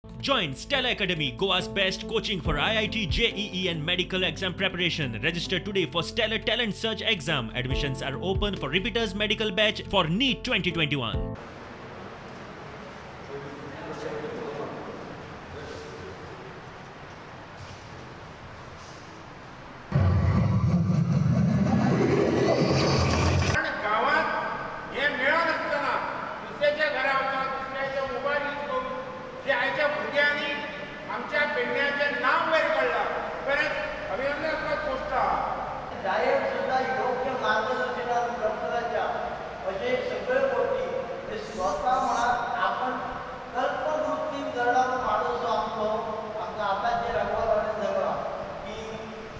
Join Stella Academy, Goa's best coaching for IIT, JEE and medical exam preparation. Register today for Stellar Talent Search exam. Admissions are open for repeaters medical batch for NEET 2021. Diet सुद्धा योग्य मार्गदर्शनात डॉक्टरांच्या असे सगळे गोष्टी ते स्वतः म्हणा आपण कल्पवृत्ती करणारा माणूस आमचो आमकां आता जे रंगवाला झाला की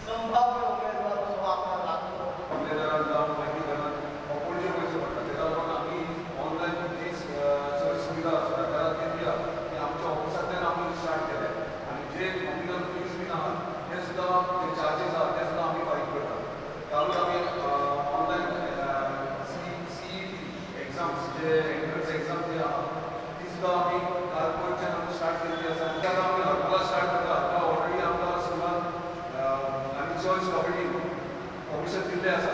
संभाव्य उमेदवार असो आमकां लागतो उमेदवारांक जावं माहिती घरात पयशे पयशे पडटा तेका लागून आमी ऑनलायन जी सुविधा आसा घरात केल्ली आसा ती आमच्या ऑफिसांतल्यान आमी स्टार्ट केल्या आनी जे नॉमिनल फीज बीन आहा ते सुद्दां जे चार्जीस आहा ते सुद्दां आमी फारीक करता त्यावेळी आम्ही ऑनलाईन CET एक्झाम्स जे एंट्रन्स एक्झाम जी आहा ती सुद्धा आम्ही कारपोरेटच्यान आमी स्टार्ट केल्ली आसा त्यात आमी हरकुला स्टार्ट करता ऑलरेडी आमकां सुरवात आनी चर्च कमिटी ऑफिसात दिल्ले आसा